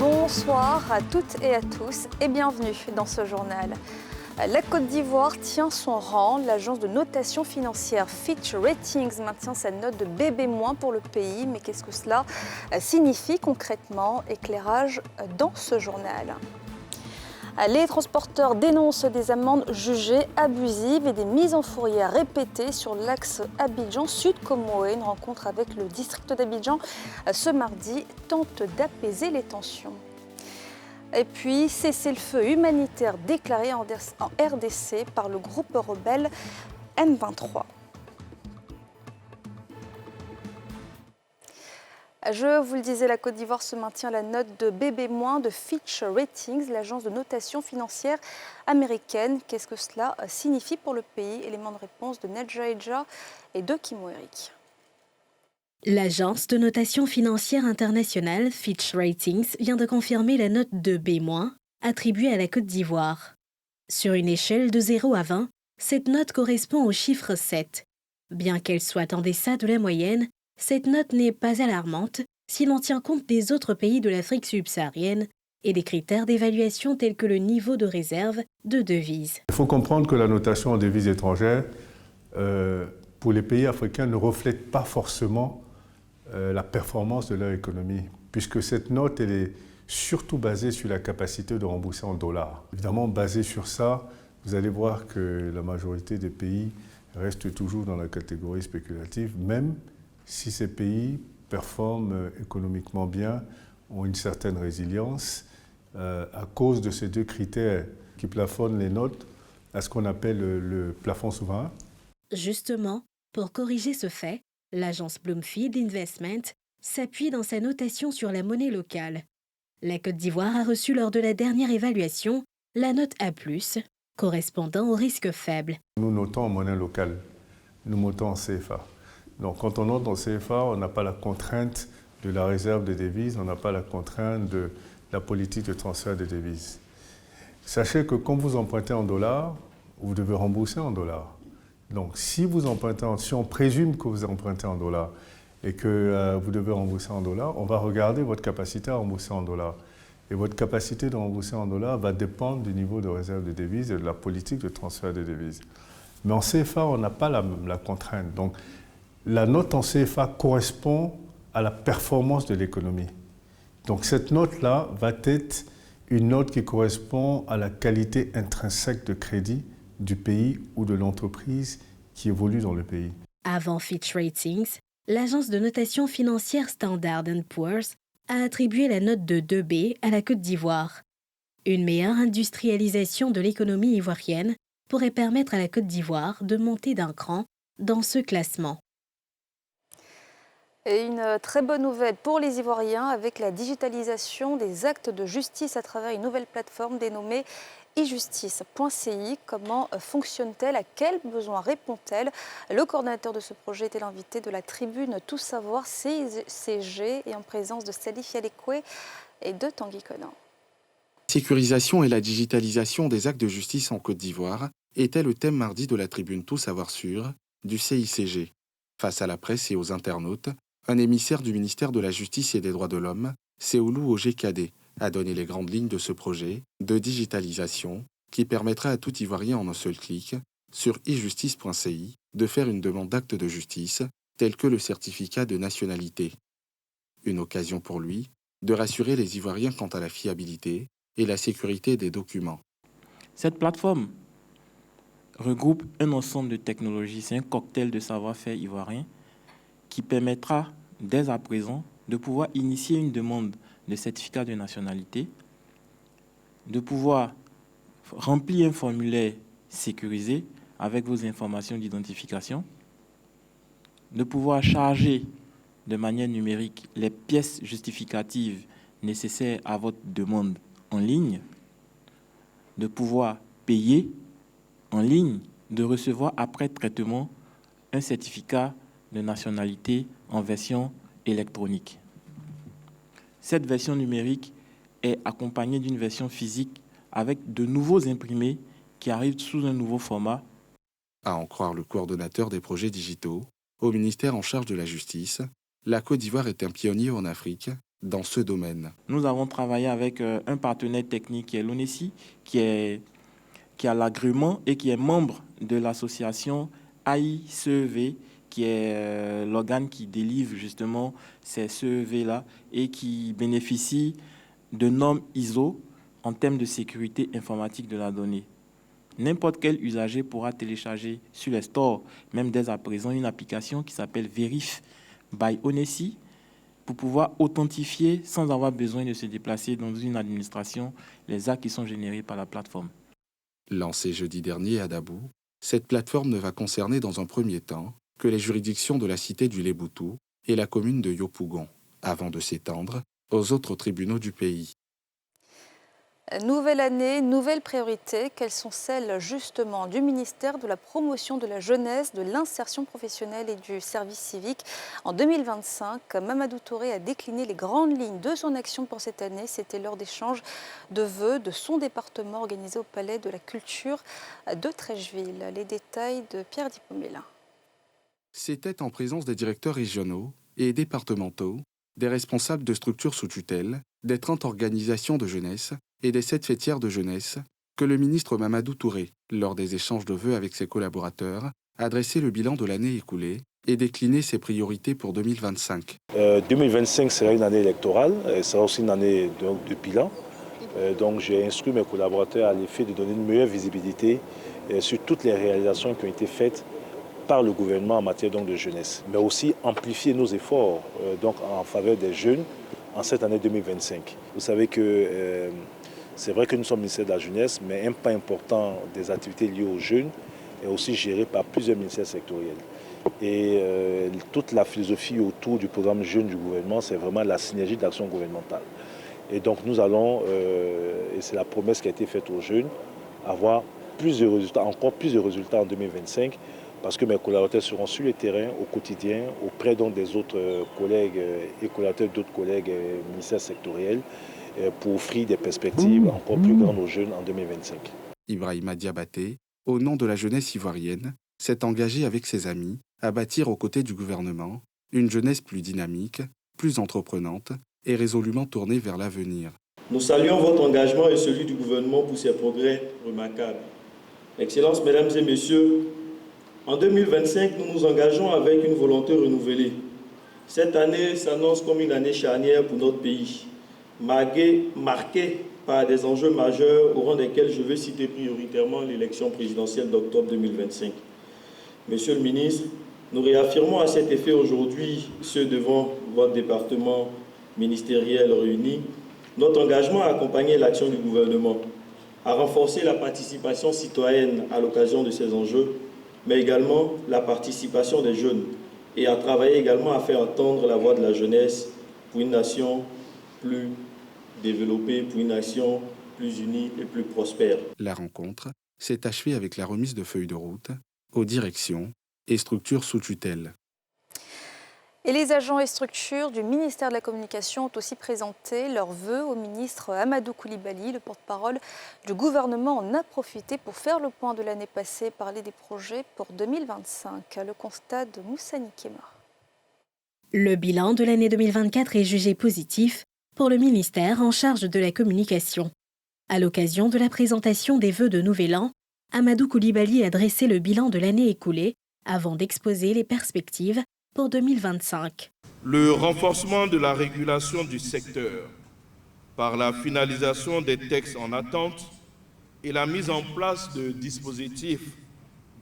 Bonsoir à toutes et à tous et bienvenue dans ce journal. La Côte d'Ivoire tient son rang. L'agence de notation financière Fitch Ratings maintient sa note de BB- pour le pays. Mais qu'est-ce que cela signifie concrètement? Éclairage dans ce journal. Les transporteurs dénoncent des amendes jugées abusives et des mises en fourrière répétées sur l'axe Abidjan-Sud-Comoé. Une rencontre avec le district d'Abidjan ce mardi tente d'apaiser les tensions. Et puis, cessez-le-feu humanitaire déclaré en RDC par le groupe rebelle M23. Je vous le disais, la Côte d'Ivoire se maintient la note de BB- de Fitch Ratings, l'agence de notation financière américaine. Qu'est-ce que cela signifie pour le pays? Élément de réponse de Nedja Eja et de Kimo Eric. L'agence de notation financière internationale Fitch Ratings vient de confirmer la note de B- attribuée à la Côte d'Ivoire. Sur une échelle de 0 à 20, cette note correspond au chiffre 7. Bien qu'elle soit en deçà de la moyenne, cette note n'est pas alarmante si l'on tient compte des autres pays de l'Afrique subsaharienne et des critères d'évaluation tels que le niveau de réserve de devises. Il faut comprendre que la notation en devises étrangères, pour les pays africains, ne reflète pas forcément la performance de leur économie, puisque cette note, elle est surtout basée sur la capacité de rembourser en dollars. Évidemment, basée sur ça, vous allez voir que la majorité des pays restent toujours dans la catégorie spéculative, même si ces pays performent économiquement bien, ont une certaine résilience, à cause de ces deux critères qui plafonnent les notes à ce qu'on appelle le plafond souverain. Justement, pour corriger ce fait, l'agence Bloomfield Investment s'appuie dans sa notation sur la monnaie locale. La Côte d'Ivoire a reçu lors de la dernière évaluation la note A+, correspondant au risque faible. Nous notons en monnaie locale, nous notons en CFA. Donc quand on note en CFA, on n'a pas la contrainte de la réserve de devises, on n'a pas la contrainte de la politique de transfert de devises. Sachez que quand vous empruntez en dollars, vous devez rembourser en dollars. Donc si vous empruntez, si on présume que vous empruntez en dollars et que vous devez rembourser en dollars, on va regarder votre capacité à rembourser en dollars. Et votre capacité de rembourser en dollars va dépendre du niveau de réserve de devises et de la politique de transfert de devises. Mais en CFA, on n'a pas la contrainte. Donc la note en CFA correspond à la performance de l'économie. Donc cette note-là va être une note qui correspond à la qualité intrinsèque de crédit du pays ou de l'entreprise qui évolue dans le pays. Avant Fitch Ratings, l'agence de notation financière Standard & Poor's a attribué la note de 2B à la Côte d'Ivoire. Une meilleure industrialisation de l'économie ivoirienne pourrait permettre à la Côte d'Ivoire de monter d'un cran dans ce classement. Et une très bonne nouvelle pour les Ivoiriens avec la digitalisation des actes de justice à travers une nouvelle plateforme dénommée e-justice.ci. Comment fonctionne-t-elle? À quels besoins répond-elle? Le coordonnateur de ce projet était l'invité de la tribune Tout Savoir CICG et en présence de Salif Yalekwe et de Tanguy Conan. Sécurisation et la digitalisation des actes de justice en Côte d'Ivoire était le thème mardi de la tribune Tout Savoir Sûr du CICG. Face à la presse et aux internautes, un émissaire du ministère de la Justice et des Droits de l'Homme, Seoulou Ogekadé, a donné les grandes lignes de ce projet de digitalisation qui permettra à tout Ivoirien en un seul clic, sur e-justice.ci, de faire une demande d'acte de justice, tel que le certificat de nationalité. Une occasion pour lui de rassurer les Ivoiriens quant à la fiabilité et la sécurité des documents. Cette plateforme regroupe un ensemble de technologies, c'est un cocktail de savoir-faire ivoirien qui permettra dès à présent de pouvoir initier une demande de certificat de nationalité, de pouvoir remplir un formulaire sécurisé avec vos informations d'identification, de pouvoir charger de manière numérique les pièces justificatives nécessaires à votre demande en ligne, de pouvoir payer en ligne, de recevoir après traitement un certificat de nationalité en version électronique. Cette version numérique est accompagnée d'une version physique avec de nouveaux imprimés qui arrivent sous un nouveau format. À en croire le coordonnateur des projets digitaux, au ministère en charge de la justice, la Côte d'Ivoire est un pionnier en Afrique dans ce domaine. Nous avons travaillé avec un partenaire technique qui est l'ONESI, qui a l'agrément et qui est membre de l'association AICEV, qui est l'organe qui délivre justement ces CEV-là et qui bénéficie de normes ISO en termes de sécurité informatique de la donnée. N'importe quel usager pourra télécharger sur les stores, même dès à présent, une application qui s'appelle Verif by ONESI pour pouvoir authentifier, sans avoir besoin de se déplacer dans une administration, les actes qui sont générés par la plateforme. Lancée jeudi dernier à Dabou, cette plateforme ne va concerner dans un premier temps que les juridictions de la cité du Léboutou et la commune de Yopougon, avant de s'étendre aux autres tribunaux du pays. Nouvelle année, nouvelles priorités. Quelles sont celles justement du ministère de la promotion de la jeunesse, de l'insertion professionnelle et du service civique en 2025? Mamadou Touré a décliné les grandes lignes de son action pour cette année. C'était lors d'échanges de vœux de son département organisé au Palais de la Culture de Trècheville. Les détails de Pierre Dipomela. C'était en présence des directeurs régionaux et départementaux, des responsables de structures sous tutelle, des 30 organisations de jeunesse et des 7 fêtières de jeunesse que le ministre Mamadou Touré, lors des échanges de vœux avec ses collaborateurs, a dressé le bilan de l'année écoulée et décliné ses priorités pour 2025. 2025 sera une année électorale, et sera aussi une année de bilan. Donc j'ai instruit mes collaborateurs à l'effet de donner une meilleure visibilité sur toutes les réalisations qui ont été faites par le gouvernement en matière de jeunesse, mais aussi amplifier nos efforts en faveur des jeunes en cette année 2025. Vous savez que c'est vrai que nous sommes ministère de la jeunesse, mais un pas important des activités liées aux jeunes est aussi géré par plusieurs ministères sectoriels. Et toute la philosophie autour du programme Jeunes du gouvernement, c'est vraiment la synergie d'action gouvernementale. Et donc nous allons, et c'est la promesse qui a été faite aux jeunes, avoir plus de résultats, encore plus de résultats en 2025, parce que mes collaborateurs seront sur le terrain au quotidien, auprès des autres collègues et collaborateurs d'autres collègues ministères sectoriels, pour offrir des perspectives encore plus grandes aux jeunes en 2025. Ibrahima Diabaté, au nom de la jeunesse ivoirienne, s'est engagé avec ses amis à bâtir aux côtés du gouvernement une jeunesse plus dynamique, plus entreprenante et résolument tournée vers l'avenir. Nous saluons votre engagement et celui du gouvernement pour ces progrès remarquables. Excellences, Mesdames et Messieurs, en 2025, nous nous engageons avec une volonté renouvelée. Cette année s'annonce comme une année charnière pour notre pays, marquée par des enjeux majeurs au rang desquels je veux citer prioritairement l'élection présidentielle d'octobre 2025. Monsieur le ministre, nous réaffirmons à cet effet aujourd'hui, ceux devant votre département ministériel réuni, notre engagement à accompagner l'action du gouvernement, à renforcer la participation citoyenne à l'occasion de ces enjeux, mais également la participation des jeunes et à travailler également à faire entendre la voix de la jeunesse pour une nation plus développée, pour une nation plus unie et plus prospère. La rencontre s'est achevée avec la remise de feuilles de route aux directions et structures sous tutelle. Et les agents et structures du ministère de la Communication ont aussi présenté leurs vœux au ministre Amadou Coulibaly. Le porte-parole du gouvernement en a profité pour faire le point de l'année passée, parler des projets pour 2025. Le constat de Moussani Kema. Le bilan de l'année 2024 est jugé positif pour le ministère en charge de la communication. À l'occasion de la présentation des vœux de Nouvel An, Amadou Coulibaly a dressé le bilan de l'année écoulée avant d'exposer les perspectives pour 2025. Le renforcement de la régulation du secteur par la finalisation des textes en attente et la mise en place de dispositifs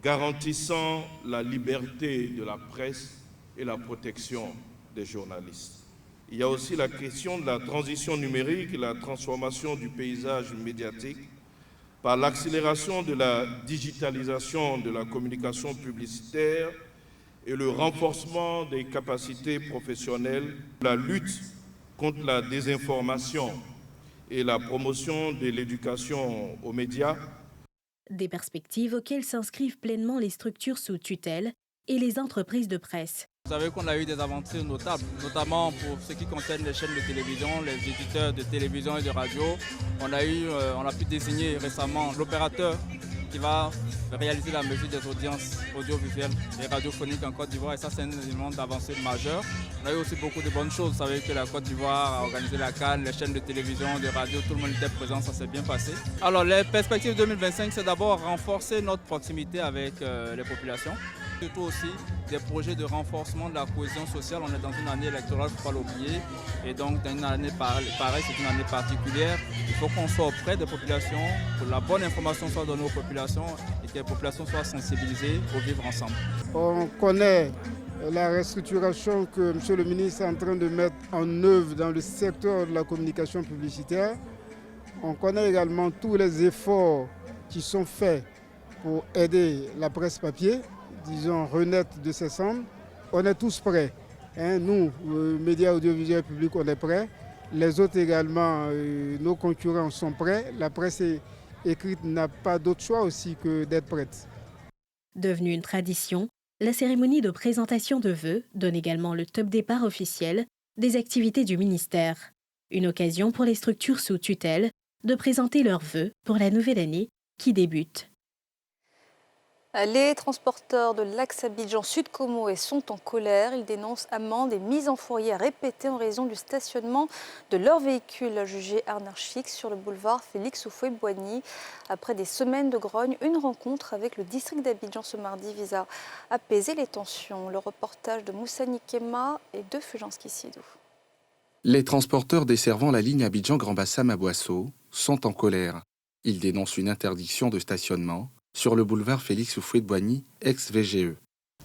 garantissant la liberté de la presse et la protection des journalistes. Il y a aussi la question de la transition numérique et la transformation du paysage médiatique par l'accélération de la digitalisation de la communication publicitaire et le renforcement des capacités professionnelles, la lutte contre la désinformation et la promotion de l'éducation aux médias. Des perspectives auxquelles s'inscrivent pleinement les structures sous tutelle et les entreprises de presse. Vous savez qu'on a eu des avancées notables, notamment pour ce qui concerne les chaînes de télévision, les éditeurs de télévision et de radio. On a pu désigner récemment l'opérateur qui va réaliser la mesure des audiences audiovisuelles et radiophoniques en Côte d'Ivoire. Et ça, c'est un élément d'avancée majeure. On a eu aussi beaucoup de bonnes choses. Vous savez que la Côte d'Ivoire a organisé la CAN, les chaînes de télévision, de radio, tout le monde était présent, ça s'est bien passé. Alors, les perspectives 2025, c'est d'abord renforcer notre proximité avec les populations. Surtout aussi des projets de renforcement de la cohésion sociale. On est dans une année électorale, il ne faut pas l'oublier. Et donc, dans une année pareille, c'est une année particulière. Il faut qu'on soit auprès des populations, que la bonne information soit donnée aux populations et que les populations soient sensibilisées au vivre ensemble. On connaît la restructuration que M. le ministre est en train de mettre en œuvre dans le secteur de la communication publicitaire. On connaît également tous les efforts qui sont faits pour aider la presse papier, disons, renaître de ses cendres. On est tous prêts. Nous, médias audiovisuels publics, on est prêts. Les autres également, nos concurrents sont prêts. La presse écrite n'a pas d'autre choix aussi que d'être prête. Devenue une tradition, la cérémonie de présentation de vœux donne également le top départ officiel des activités du ministère. Une occasion pour les structures sous tutelle de présenter leurs vœux pour la nouvelle année qui débute. Les transporteurs de l'axe Abidjan-Sud-Comoé sont en colère. Ils dénoncent amendes et mises en fourrière répétées en raison du stationnement de leurs véhicules jugés anarchiques sur le boulevard Félix Houphouët-Boigny. Après des semaines de grogne, une rencontre avec le district d'Abidjan ce mardi vise à apaiser les tensions. Le reportage de Moussa Nikema et de Fulgence Kissidou. Les transporteurs desservant la ligne Abidjan-Grand Bassam à Boisseau sont en colère. Ils dénoncent une interdiction de stationnement sur le boulevard Félix Houphouët-Boigny, ex-VGE.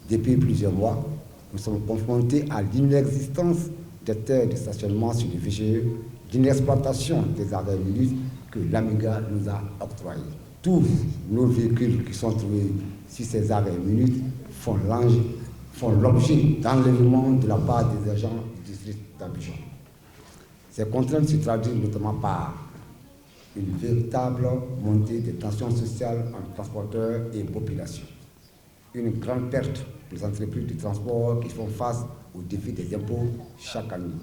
Depuis plusieurs mois, nous sommes confrontés à l'inexistence des terres de stationnement sur le VGE, d'inexploitation des arrêts minutes que l'Amiga nous a octroyés. Tous nos véhicules qui sont trouvés sur ces arrêts minutes font l'objet d'enlèvement de la part des agents du district d'Abidjan. Ces contraintes se traduisent notamment par une véritable montée des tensions sociales entre transporteurs et population. Une grande perte pour les entreprises de transport qui font face au défi des impôts chaque année.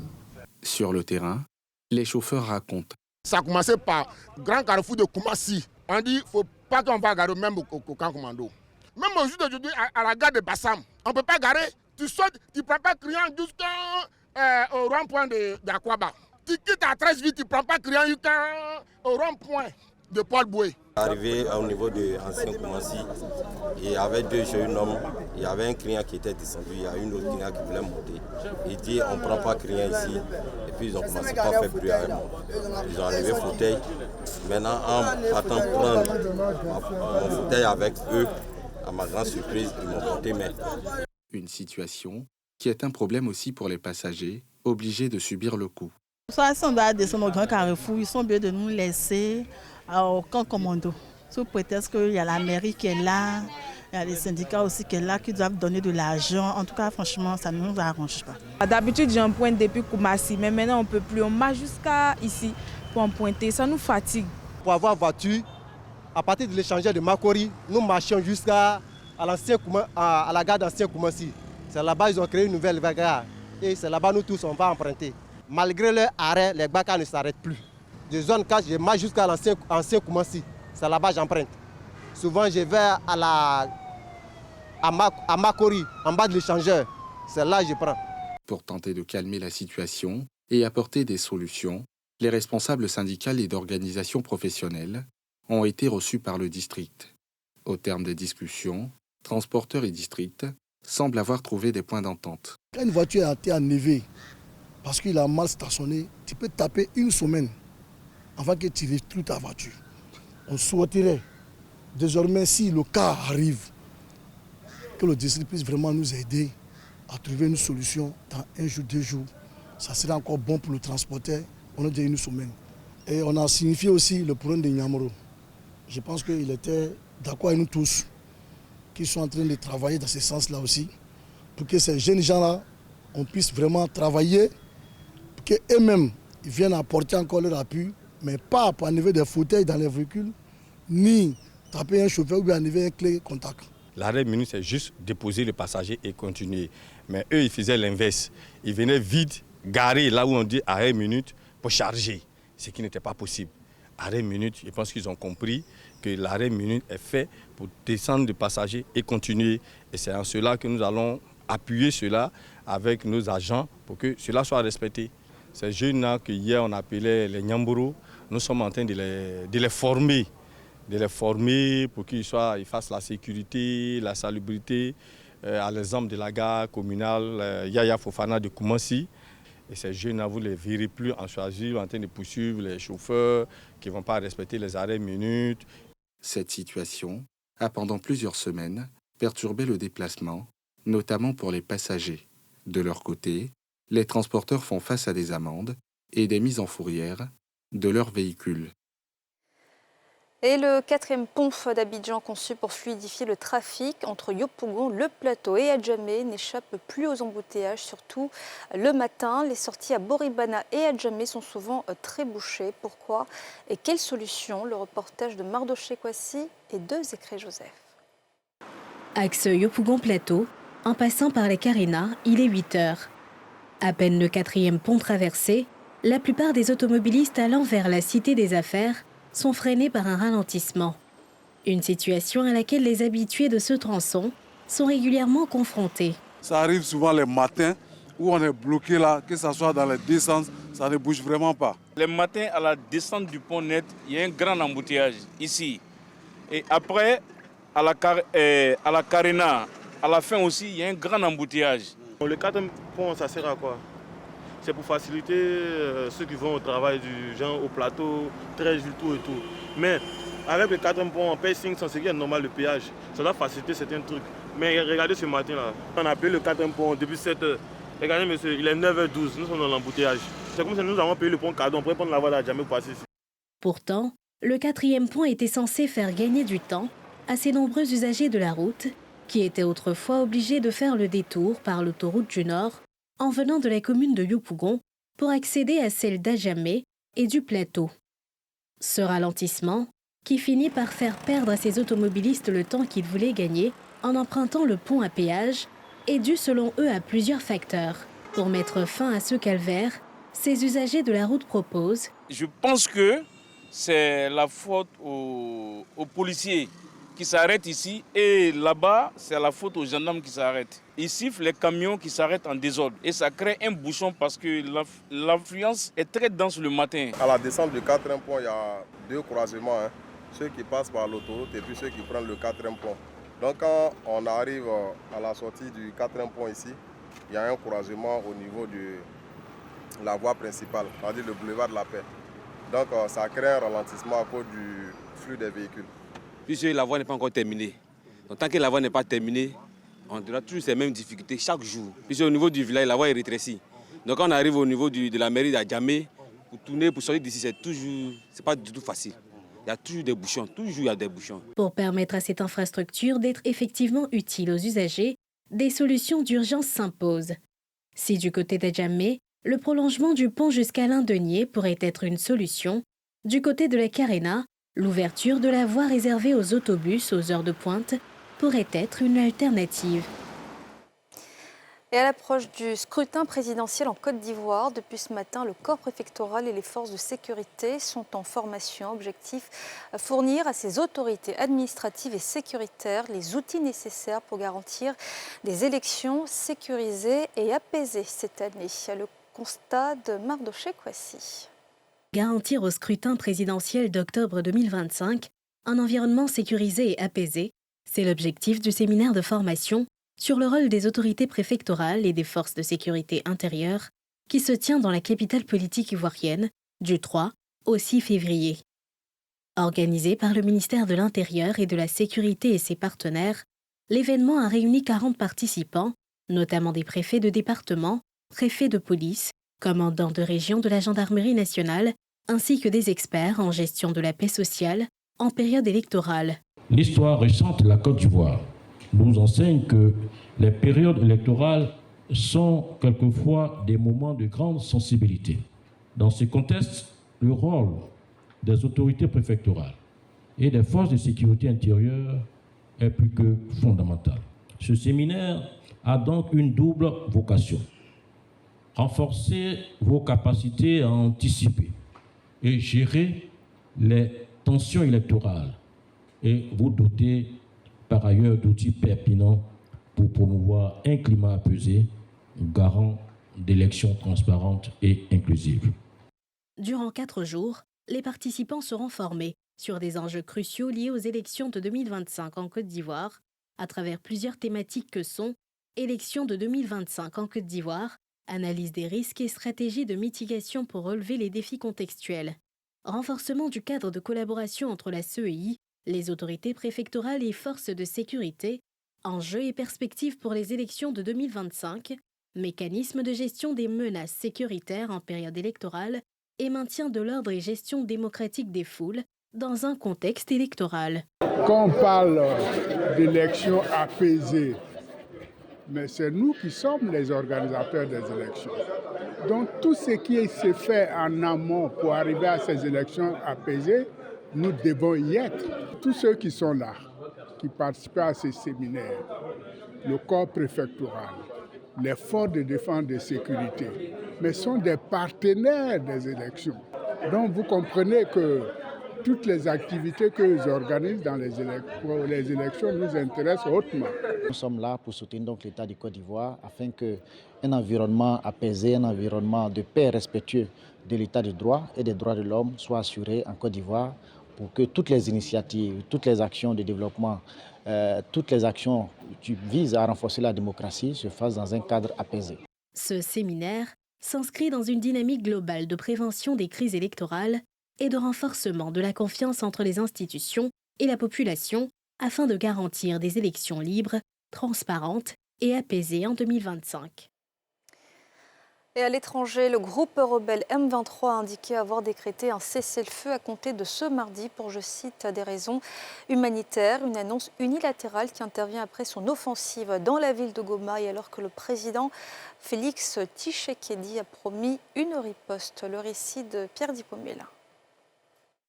Sur le terrain, les chauffeurs racontent. Ça a commencé par grand carrefour de Koumassi. On dit qu'il ne faut pas qu'on va garer même au camp commando. Même aujourd'hui, à la gare de Bassam, on ne peut pas garer. Tu sautes, tu ne prends pas criant jusqu'au rond-point d'Akwaba. Tu quittes à 13 vite, tu ne prends pas criant jusqu'au rond-point de Paul Boué. Arrivé au niveau de Ancien Koumassi, il y avait deux jeunes hommes, il y avait un client qui était descendu, il y a une autre client qui voulait monter. Il dit on ne prend pas client ici, et puis ils ont commencé à faire bruit avec moi. Ils ont enlevé le fauteuil. Maintenant, en partant prendre mon fauteuil avec eux, à ma grande surprise, ils m'ont porté main. Une situation qui est un problème aussi pour les passagers, obligés de subir le coup. Soit si on doit descendre au grand carrefour, ils sont obligés de nous laisser au camp commando. Sous prétexte qu'il y a la mairie qui est là, il y a les syndicats aussi qui sont là, qui doivent donner de l'argent. En tout cas, franchement, ça ne nous arrange pas. D'habitude, j'emprunte depuis Koumassi, mais maintenant, on ne peut plus. On marche jusqu'à ici pour emprunter. Ça nous fatigue. Pour avoir voiture, à partir de l'échangeur de Makori, nous marchions jusqu'à la gare d'Ancien Koumassi. C'est là-bas qu'ils ont créé une nouvelle gare. Et c'est là-bas nous tous, on va emprunter. Malgré leur arrêt, les bacs ne s'arrêtent plus. De zone 4, je marche jusqu'à l'ancien Koumassi. C'est là-bas que j'emprunte. Souvent, je vais à Makori, en bas de l'échangeur. C'est là que je prends. Pour tenter de calmer la situation et apporter des solutions, les responsables syndicales et d'organisations professionnelles ont été reçus par le district. Au terme des discussions, transporteurs et district semblent avoir trouvé des points d'entente. Quand une voiture a été enlevée parce qu'il a mal stationné, tu peux taper une semaine avant que tu retrouves ta voiture. On souhaiterait désormais, si le cas arrive, que le district puisse vraiment nous aider à trouver une solution dans 1 jour, 2 jours. Ça serait encore bon pour le transporteur. On a déjà une semaine. Et on a signifié aussi le problème de Nyamoro. Je pense qu'il était d'accord avec nous tous, qui sont en train de travailler dans ce sens-là aussi, pour que ces jeunes gens-là, on puisse vraiment travailler, pour qu'eux-mêmes viennent apporter encore leur appui, mais pas pour enlever des fauteuils dans les véhicules, ni taper un chauffeur ou bien enlever un clé contact. L'arrêt minute, c'est juste déposer le passager et continuer. Mais eux, ils faisaient l'inverse. Ils venaient vite, garer là où on dit arrêt minute pour charger, ce qui n'était pas possible. arrêt minute. Je pense qu'ils ont compris que l'arrêt minute est fait pour descendre des passagers et continuer. Et c'est en cela que nous allons appuyer cela avec nos agents pour que cela soit respecté. Ces jeunes-là qu'hier on appelait les Nyamboro, nous sommes en train de les former. De les former pour qu'ils fassent la sécurité, la salubrité, à l'exemple de la gare communale Yaya Fofana de Koumassi. Et ces jeunes-là, vous ne les verrez plus en choisir, en train de poursuivre les chauffeurs qui ne vont pas respecter les arrêts minutes. Cette situation a pendant plusieurs semaines perturbé le déplacement, notamment pour les passagers. De leur côté, les transporteurs font face à des amendes et des mises en fourrière de leurs véhicules. Et le 4e pont d'Abidjan conçu pour fluidifier le trafic entre Yopougon, le Plateau et Adjamé n'échappe plus aux embouteillages, surtout le matin. Les sorties à Boribana et Adjamé sont souvent très bouchées. Pourquoi et quelle solution? Le reportage de Mardoché Kwasi et de Zécré Joseph. Axe Yopougon-Plateau, en passant par les Carina, il est 8 heures. À peine le 4e pont traversé, la plupart des automobilistes allant vers la Cité des Affaires sont freinés par un ralentissement. Une situation à laquelle les habitués de ce tronçon sont régulièrement confrontés. Ça arrive souvent les matins où on est bloqué là, que ce soit dans les deux sens, ça ne bouge vraiment pas. Les matins à la descente du pont net, il y a un grand embouteillage ici. Et après, à la Carina, à la fin aussi, il y a un grand embouteillage. Le 4e pont, ça sert à quoi? C'est pour faciliter ceux qui vont au travail, du genre au plateau, très tout et tout. Mais avec le 4e pont, on paye 500, c'est normal le péage. Ça doit faciliter certains trucs. Mais regardez ce matin-là, on a payé le 4e pont depuis 7 heures. Regardez monsieur, il est 9h12, nous sommes dans l'embouteillage. C'est comme si nous avons payé le pont cadeau, on pourrait prendre la voie d'Adjamé pour passer ici. Pourtant, le 4e pont était censé faire gagner du temps à ces nombreux usagers de la route qui étaient autrefois obligés de faire le détour par l'autoroute du Nord en venant de la commune de Yopougon pour accéder à celle d'Adjamé et du Plateau. Ce ralentissement, qui finit par faire perdre à ces automobilistes le temps qu'ils voulaient gagner en empruntant le pont à péage, est dû selon eux à plusieurs facteurs. Pour mettre fin à ce calvaire, ces usagers de la route proposent. Je pense que c'est la faute aux policiers qui s'arrêtent ici et là-bas, c'est la faute aux gendarmes qui s'arrêtent. Ils sifflent les camions qui s'arrêtent en désordre et ça crée un bouchon parce que l'affluence est très dense le matin. À la descente du 4e pont, il y a 2 croisements, ceux qui passent par l'autoroute et puis ceux qui prennent le 4e pont. Donc quand on arrive à la sortie du 4e pont ici, il y a un croisement au niveau de la voie principale, c'est-à-dire le boulevard de la Paix. Donc ça crée un ralentissement à cause du flux des véhicules. Puisque la voie n'est pas encore terminée. Donc, tant que la voie n'est pas terminée, on aura toujours ces mêmes difficultés chaque jour. Puisque au niveau du village, la voie est rétrécie. Donc quand on arrive au niveau de la mairie d'Adjamé, pour tourner, pour sortir d'ici, c'est pas du tout facile. Il y a toujours des bouchons, toujours il y a des bouchons. Pour permettre à cette infrastructure d'être effectivement utile aux usagers, des solutions d'urgence s'imposent. Si du côté d'Adjamé, le prolongement du pont jusqu'à l'Indenier pourrait être une solution, du côté de la Carena, l'ouverture de la voie réservée aux autobus aux heures de pointe pourrait être une alternative. Et à l'approche du scrutin présidentiel en Côte d'Ivoire, depuis ce matin, le corps préfectoral et les forces de sécurité sont en formation. Objectif, fournir à ces autorités administratives et sécuritaires les outils nécessaires pour garantir des élections sécurisées et apaisées cette année. Le constat de Mardoché Kwasi. Garantir au scrutin présidentiel d'octobre 2025 un environnement sécurisé et apaisé, c'est l'objectif du séminaire de formation sur le rôle des autorités préfectorales et des forces de sécurité intérieure qui se tient dans la capitale politique ivoirienne du 3 au 6 février. Organisé par le ministère de l'Intérieur et de la Sécurité et ses partenaires, l'événement a réuni 40 participants, notamment des préfets de département, préfets de police, commandants de région de la gendarmerie nationale, ainsi que des experts en gestion de la paix sociale en période électorale. L'histoire récente de la Côte d'Ivoire nous enseigne que les périodes électorales sont quelquefois des moments de grande sensibilité. Dans ce contexte, le rôle des autorités préfectorales et des forces de sécurité intérieure est plus que fondamental. Ce séminaire a donc une double vocation. Renforcer vos capacités à anticiper et gérer les tensions électorales et vous doter par ailleurs d'outils pertinents pour promouvoir un climat apaisé, garant d'élections transparentes et inclusives. Durant 4 jours, les participants seront formés sur des enjeux cruciaux liés aux élections de 2025 en Côte d'Ivoire, à travers plusieurs thématiques que sont élections de 2025 en Côte d'Ivoire, analyse des risques et stratégies de mitigation pour relever les défis contextuels, renforcement du cadre de collaboration entre la CEI, les autorités préfectorales et forces de sécurité, enjeux et perspectives pour les élections de 2025, mécanisme de gestion des menaces sécuritaires en période électorale et maintien de l'ordre et gestion démocratique des foules dans un contexte électoral. Quand on parle d'élections apaisées, mais c'est nous qui sommes les organisateurs des élections. Donc tout ce qui se fait en amont pour arriver à ces élections apaisées, nous devons y être. Tous ceux qui sont là, qui participent à ces séminaires, le corps préfectoral, les forces de défense et de sécurité, mais sont des partenaires des élections. Donc vous comprenez que toutes les activités qu'ils organisent dans les élections nous intéressent hautement. Nous sommes là pour soutenir donc l'État du Côte d'Ivoire afin qu'un environnement apaisé, un environnement de paix respectueux de l'État de droit et des droits de l'homme soit assuré en Côte d'Ivoire pour que toutes les initiatives, toutes les actions de développement, toutes les actions qui visent à renforcer la démocratie se fassent dans un cadre apaisé. Ce séminaire s'inscrit dans une dynamique globale de prévention des crises électorales et de renforcement de la confiance entre les institutions et la population afin de garantir des élections libres, transparentes et apaisées en 2025. Et à l'étranger, le groupe rebelle M23 a indiqué avoir décrété un cessez-le-feu à compter de ce mardi pour, je cite, des raisons humanitaires. Une annonce unilatérale qui intervient après son offensive dans la ville de Goma et alors que le président Félix Tshisekedi a promis une riposte. Le récit de Pierre Dipomela.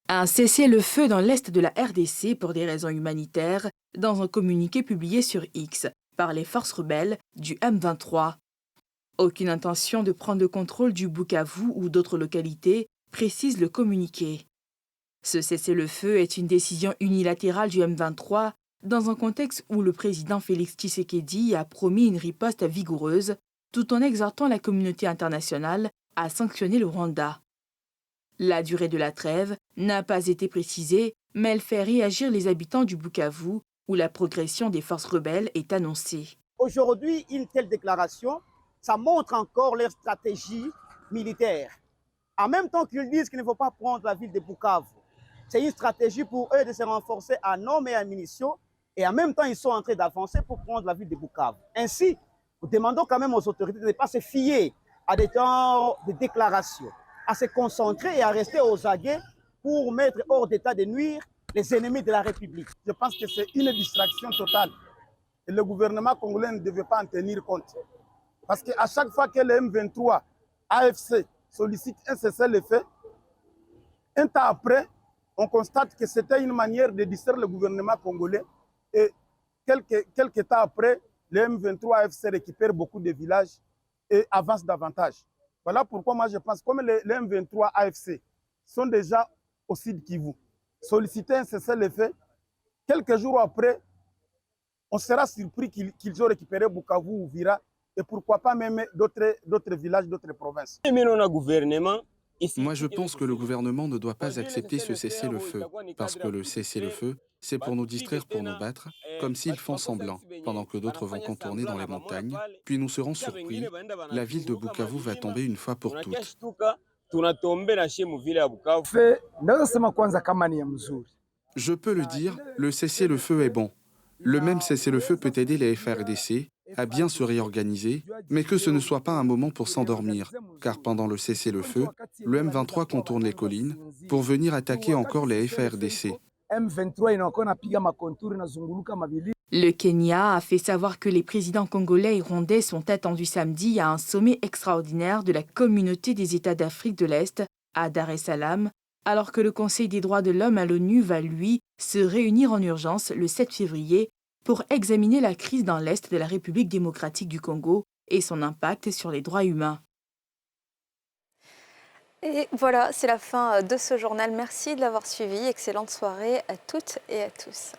Un cessez-le-feu dans l'est de la RDC pour des raisons humanitaires, dans un communiqué publié sur X par les forces rebelles du M23. Aucune intention de prendre le contrôle du Bukavu ou d'autres localités, précise le communiqué. Ce cessez-le-feu est une décision unilatérale du M23 dans un contexte où le président Félix Tshisekedi a promis une riposte vigoureuse tout en exhortant la communauté internationale à sanctionner le Rwanda. La durée de la trêve n'a pas été précisée, mais elle fait réagir les habitants du Bukavu, où la progression des forces rebelles est annoncée. Aujourd'hui, une telle déclaration, ça montre encore leur stratégie militaire. En même temps qu'ils disent qu'il ne faut pas prendre la ville de Bukavu, c'est une stratégie pour eux de se renforcer en hommes et en munitions, et en même temps, ils sont en train d'avancer pour prendre la ville de Bukavu. Ainsi, nous demandons quand même aux autorités de ne pas se fier à des temps de déclaration, à se concentrer et à rester aux aguets pour mettre hors d'état de nuire les ennemis de la République. Je pense que c'est une distraction totale. Et le gouvernement congolais ne devait pas en tenir compte. Parce qu'à chaque fois que le M23 AFC sollicite un cessez-le-feu, un temps après, on constate que c'était une manière de distraire le gouvernement congolais. Et quelques temps après, le M23 AFC récupère beaucoup de villages et avance davantage. Voilà pourquoi moi je pense, comme les M23 AFC sont déjà au Sud Kivu, solliciter un cessez-le-feu, quelques jours après, on sera surpris qu'ils ont récupéré Bukavu ou Vira, et pourquoi pas même d'autres villages, d'autres provinces. Moi, je pense que le gouvernement ne doit pas accepter ce cessez-le-feu, parce que le cessez-le-feu, c'est pour nous distraire, pour nous battre, comme s'ils font semblant, pendant que d'autres vont contourner dans les montagnes, puis nous serons surpris, la ville de Bukavu va tomber une fois pour toutes. Je peux le dire, le cessez-le-feu est bon. Le même cessez-le-feu peut aider les FARDC à bien se réorganiser, mais que ce ne soit pas un moment pour s'endormir, car pendant le cessez-le-feu, le M23 contourne les collines pour venir attaquer encore les FARDC. Le Kenya a fait savoir que les présidents congolais et rwandais sont attendus samedi à un sommet extraordinaire de la Communauté des États d'Afrique de l'Est à Dar es Salaam, alors que le Conseil des droits de l'homme à l'ONU va, lui, se réunir en urgence le 7 février pour examiner la crise dans l'Est de la République démocratique du Congo et son impact sur les droits humains. Et voilà, c'est la fin de ce journal. Merci de l'avoir suivi. Excellente soirée à toutes et à tous.